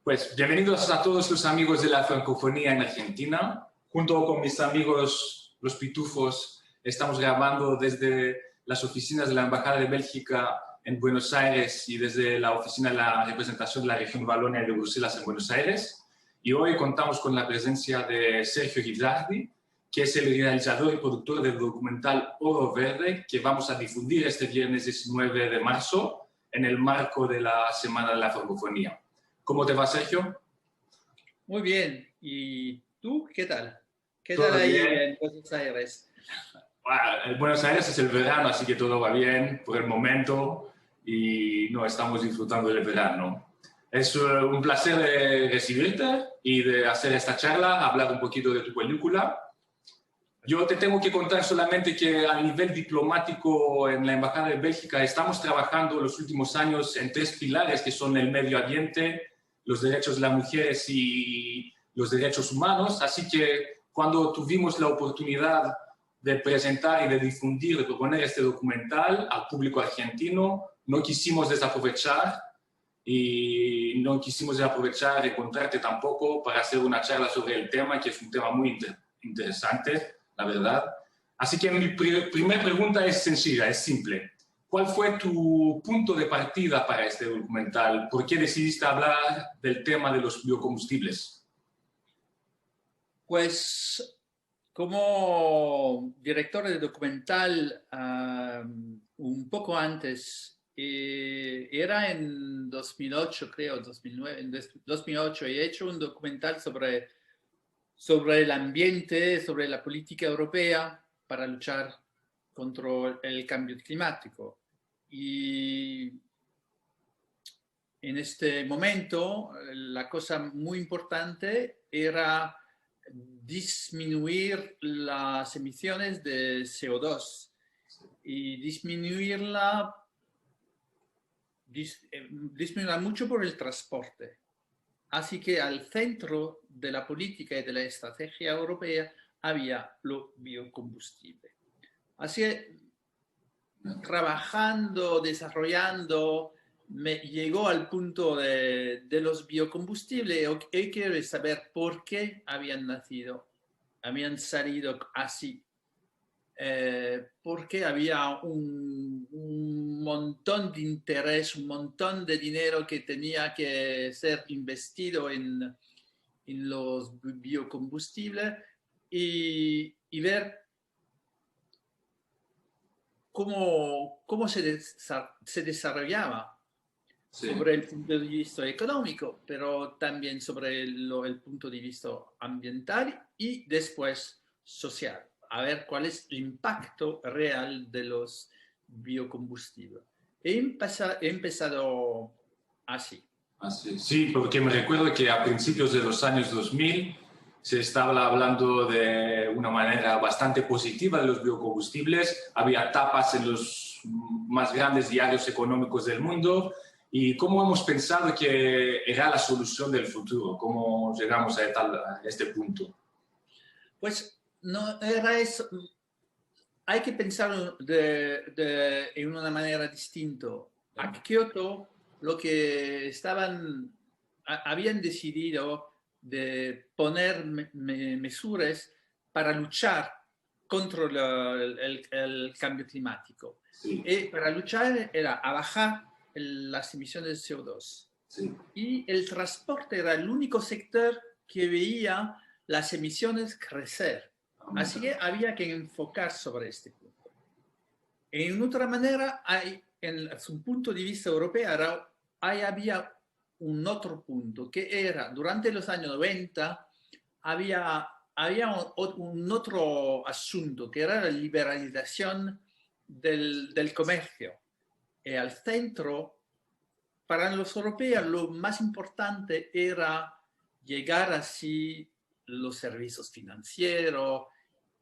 Pues bienvenidos a todos los amigos de la francofonía en Argentina. Junto con mis amigos los pitufos estamos grabando desde las oficinas de la Embajada de Bélgica en Buenos Aires y desde la oficina de la representación de la región Valonia de Bruselas en Buenos Aires. Y hoy contamos con la presencia de Sergio Guizzardi, que es el realizador y productor del documental Oro Verde, que vamos a difundir este viernes 19 de marzo en el marco de la Semana de la Francofonía. ¿Cómo te va, Sergio? Muy bien. ¿Y tú qué tal? ¿Qué ¿Todo tal ahí bien? en Buenos Aires? En Buenos Aires es el verano, así que todo va bien por el momento y no estamos disfrutando del verano. Es un placer recibirte y de hacer esta charla, hablar un poquito de tu película. Yo te tengo que contar solamente que a nivel diplomático en la Embajada de Bélgica estamos trabajando los últimos años en tres pilares que son el medio ambiente, los derechos de las mujeres y los derechos humanos. Así que cuando tuvimos la oportunidad de presentar y de difundir, de proponer este documental al público argentino, no quisimos desaprovechar y no quisimos desaprovechar encontrarte tampoco para hacer una charla sobre el tema, que es un tema muy interesante, la verdad. Así que mi primera pregunta es sencilla, es simple. ¿Cuál fue tu punto de partida para este documental? ¿Por qué decidiste hablar del tema de los biocombustibles? Pues como director de documental, un poco antes, era en 2008, creo, 2009, en 2008, he hecho un documental sobre el ambiente, sobre la política europea para luchar contra el cambio climático. Y en este momento, la cosa muy importante era disminuir las emisiones de CO2 y disminuirla mucho por el transporte. Así que al centro de la política y de la estrategia europea había lo biocombustible. Así que trabajando, desarrollando, me llegó al punto de los biocombustibles y quiero saber por qué habían salido así. Porque había un montón de interés, un montón de dinero que tenía que ser investido en los biocombustibles y ver cómo se desarrollaba. Sí. Sobre el punto de vista económico, pero también sobre el punto de vista ambiental y después social. A ver cuál es el impacto real de los biocombustibles. He empezado así. Sí, porque me recuerdo que a principios de los años 2000 se estaba hablando de una manera bastante positiva de los biocombustibles. Había tapas en los más grandes diarios económicos del mundo. ¿Y cómo hemos pensado que era la solución del futuro? ¿Cómo llegamos a este punto? Pues no era eso. Hay que pensar en una manera distinta. A Kioto lo que habían decidido de poner medidas para luchar contra el cambio climático. Sí. Y para luchar era a bajar las emisiones de CO2. Sí. Y el transporte era el único sector que veía las emisiones crecer. Así que había que enfocar sobre este punto. En otra manera, en su punto de vista europeo, había un otro punto, que era, durante los años 90, había un otro asunto, que era la liberalización del comercio. Y al centro, para los europeos, lo más importante era llegar así los servicios financieros,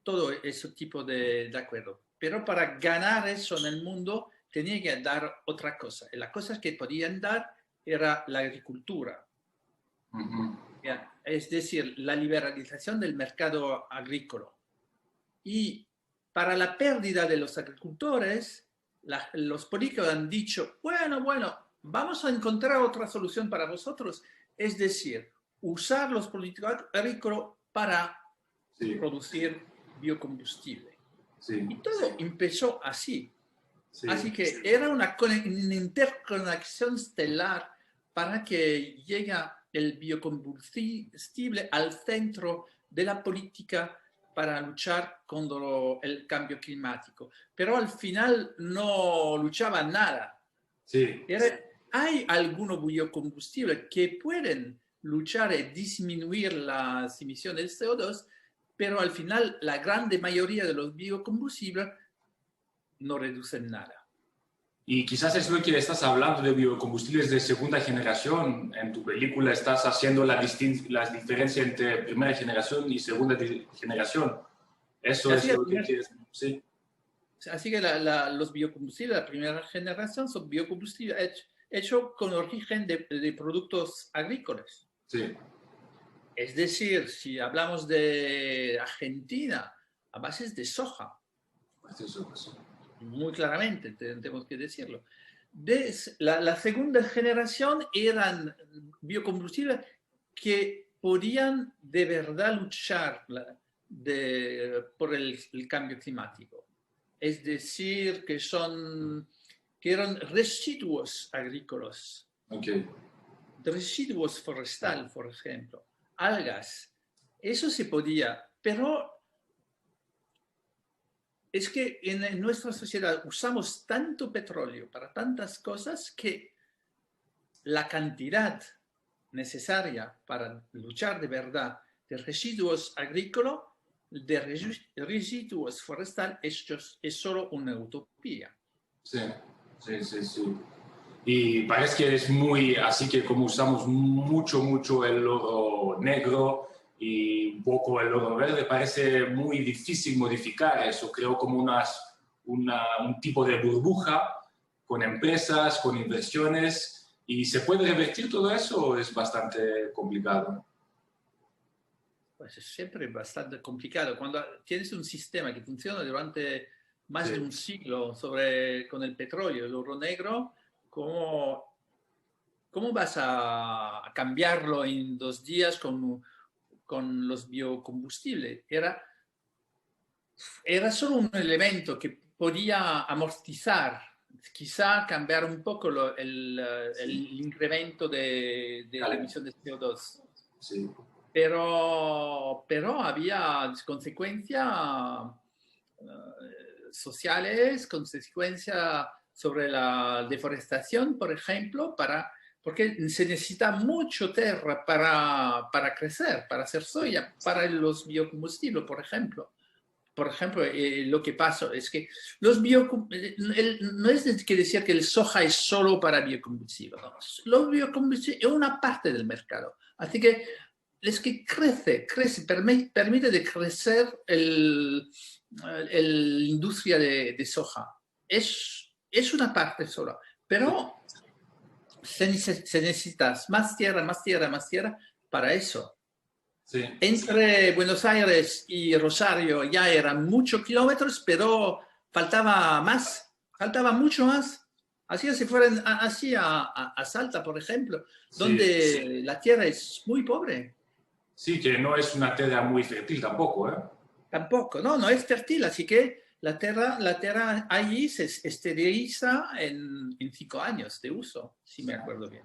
todo ese tipo de acuerdo. Pero para ganar eso en el mundo, tenía que dar otra cosa. Y la cosa que podían dar era la agricultura. Uh-huh. Es decir, la liberalización del mercado agrícola. Y para la pérdida de los agricultores, los políticos han dicho, bueno, vamos a encontrar otra solución para vosotros, es decir, usar los productos agrícolas para producir biocombustible. Sí. Y todo empezó así. Sí. Así que era una interconexión estelar para que llegue el biocombustible al centro de la política para luchar contra el cambio climático. Pero al final no luchaba nada. Sí. Hay algunos biocombustibles que pueden luchar y disminuir las emisiones de CO2, pero al final la gran mayoría de los biocombustibles no reducen nada. Y quizás es lo que estás hablando de biocombustibles de segunda generación. En tu película estás haciendo la diferencia entre primera generación y segunda generación. Eso es lo que quieres. Sí. Así que los biocombustibles de la primera generación son biocombustibles hechos con origen de productos agrícolas. Sí. Es decir, si hablamos de Argentina, a base de soja. Muy claramente, tenemos que decirlo. La segunda generación eran biocombustibles que podían de verdad luchar por el cambio climático. Es decir, que eran residuos agrícolas, residuos forestales, por ejemplo, algas. Eso se podía, pero es que en nuestra sociedad usamos tanto petróleo para tantas cosas que la cantidad necesaria para luchar de verdad de residuos agrícolas, de residuos forestales, es solo una utopía. Sí. Y parece que es muy, así que como usamos mucho el oro negro y un poco el oro verde, parece muy difícil modificar eso. Creo como un tipo de burbuja con empresas, con inversiones. ¿Y se puede revertir todo eso o es bastante complicado? Pues es siempre bastante complicado. Cuando tienes un sistema que funciona durante más de un siglo con el petróleo, el oro negro, ¿cómo vas a cambiarlo en 2 días con los biocombustibles? Era solo un elemento que podía amortizar, quizá cambiar un poco el incremento de la emisión de CO2. Sí. Pero había consecuencias sociales, consecuencias sobre la deforestación, por ejemplo, porque se necesita mucho tierra para crecer, para hacer soya, para los biocombustibles, por ejemplo. Por ejemplo, lo que pasa es que no es que decir que el soja es solo para biocombustibles. No. Los biocombustibles es una parte del mercado. Así que es que crece, permite de crecer la industria de soja. Es una parte sola, pero se necesita más tierra para eso. Sí. Entre Buenos Aires y Rosario ya eran muchos kilómetros, pero faltaba mucho más. Así se fueron así a Salta, por ejemplo, donde la tierra es muy pobre. Sí, que no es una tierra muy fértil tampoco, ¿eh? Tampoco, no es fértil, así que la tierra allí se esteriliza en 5 años de uso, si me acuerdo bien.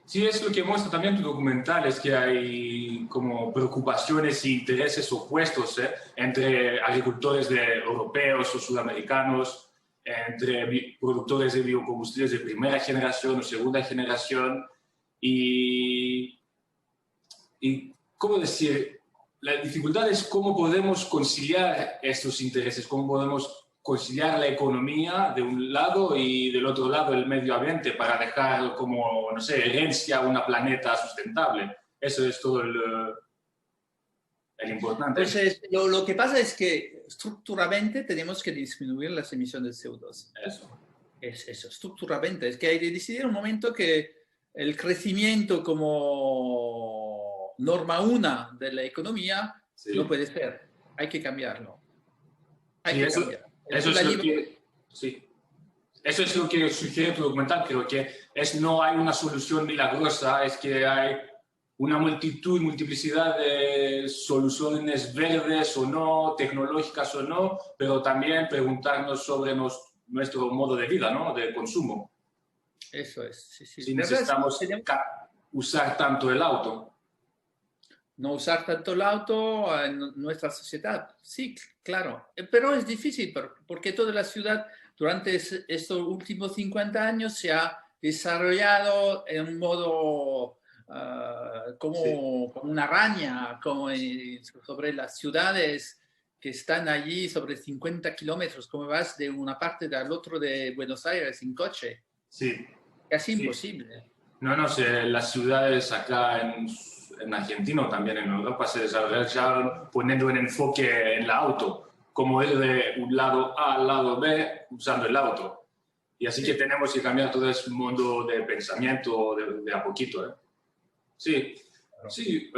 Sí, es lo que muestra también tu documental, es que hay como preocupaciones e intereses opuestos entre agricultores europeos o sudamericanos, entre productores de biocombustibles de primera generación o segunda generación y ¿cómo decir? La dificultad es cómo podemos conciliar estos intereses, cómo podemos conciliar la economía de un lado y del otro lado el medio ambiente para dejar como, no sé, herencia una planeta sustentable. Eso es todo el importante. Entonces, lo que pasa es que estructuralmente tenemos que disminuir las emisiones de CO2. Eso. Es eso, estructuralmente. Es que hay que decidir un momento que el crecimiento como norma una de la economía no puede ser. Hay que cambiarlo. Hay que cambiar. Eso es lo que... Sí. Eso es lo que sugiere tu documental. Creo que no hay una solución milagrosa, es que hay una multiplicidad de soluciones verdes o no, tecnológicas o no, pero también preguntarnos sobre nuestro modo de vida, ¿no? De consumo. Eso es, sí, sí. Si necesitamos usar tanto el auto. No usar tanto el auto en nuestra sociedad. Sí, claro. Pero es difícil porque toda la ciudad durante estos últimos 50 años se ha desarrollado en un modo como una araña, como sobre las ciudades que están allí sobre 50 kilómetros, como vas de una parte al otro de Buenos Aires en coche. Sí. Casi imposible. No, las ciudades acá en Argentina, también en Europa, se desarrollaron poniendo un enfoque en el auto, como ir de un lado A al lado B usando el auto. Y así que tenemos que cambiar todo ese mundo de pensamiento de a poquito. Sí, sí.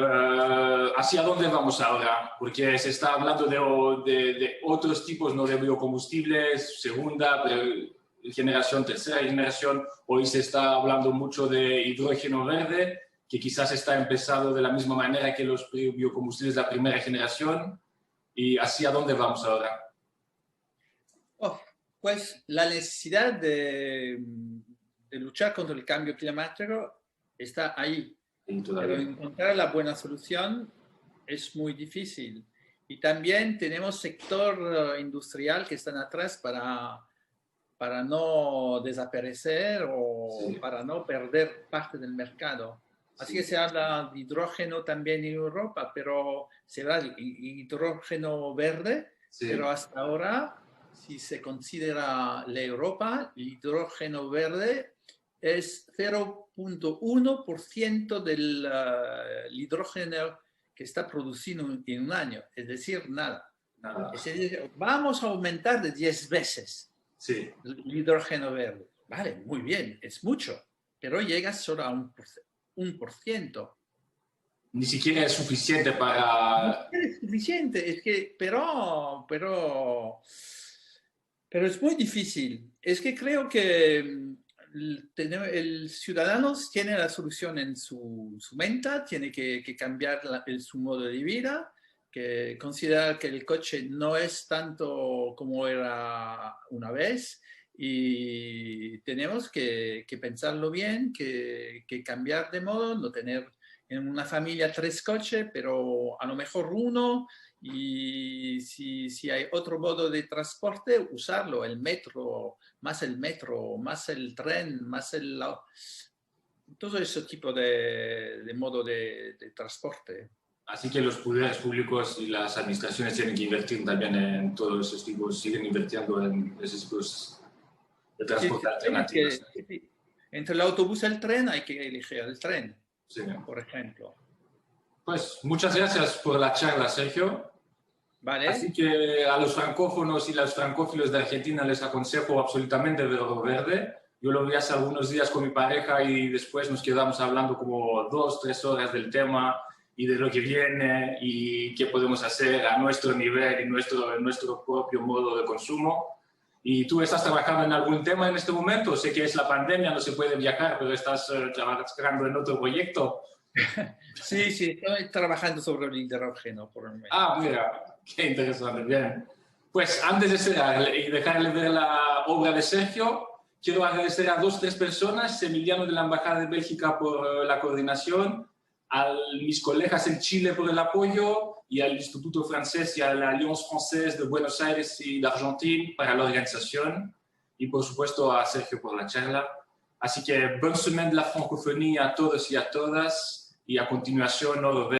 ¿Hacia dónde vamos ahora? Porque se está hablando de otros tipos, ¿no? De biocombustibles, segunda, generación, tercera generación. Hoy se está hablando mucho de hidrógeno verde, que quizás está empezando de la misma manera que los biocombustibles de la primera generación. ¿Y hacia dónde vamos ahora? Pues la necesidad de luchar contra el cambio climático está ahí. Pero encontrar la buena solución es muy difícil. Y también tenemos sector industrial que están atrás para no desaparecer o para no perder parte del mercado. Así que se habla de hidrógeno también en Europa, pero se habla de hidrógeno verde, pero hasta ahora, si se considera la Europa, el hidrógeno verde es 0.1% del hidrógeno que está producido en un año, es decir, nada. Es decir, vamos a aumentar de 10 veces el hidrógeno verde. Vale, muy bien, es mucho, pero llega solo a un por ciento. Ni siquiera es suficiente para... No es suficiente, es que, pero es muy difícil. Es que creo que el ciudadano tiene la solución en su mente, tiene que cambiar su modo de vida, que considerar que el coche no es tanto como era una vez y tenemos que pensarlo bien, que cambiar de modo, no tener en una familia 3 coches, pero a lo mejor uno, y si hay otro modo de transporte, usarlo, el metro, más el tren, más todo ese tipo de modo de transporte. Así que los poderes públicos y las administraciones tienen que invertir también en todos esos tipos, siguen invirtiendo en esos tipos de transporte alternativos. Entre el autobús y el tren hay que elegir el tren, por ejemplo. Pues muchas gracias por la charla, Sergio. Vale. Así que a los francófonos y los francófilos de Argentina les aconsejo absolutamente Vero Verde. Yo lo vi hace algunos días con mi pareja y después nos quedamos hablando como 2-3 horas del tema y de lo que viene y qué podemos hacer a nuestro nivel y nuestro propio modo de consumo. ¿Y tú estás trabajando en algún tema en este momento? Sé que es la pandemia, no se puede viajar, pero estás trabajando en otro proyecto. Sí, estoy trabajando sobre el hidrógeno por el momento. Ah, mira, qué interesante, bien. Pues antes de cerrar y dejarle ver la obra de Sergio, quiero agradecer a 2-3 personas, Emiliano de la Embajada de Bélgica por la coordinación, a mis colegas en Chile por el apoyo y al Instituto Francés y a la Alliance Française de Buenos Aires y de Argentina para la organización y por supuesto a Sergio por la charla. Así que bonne semaine de la francophonie a todos y a todas y a continuación nos vemos.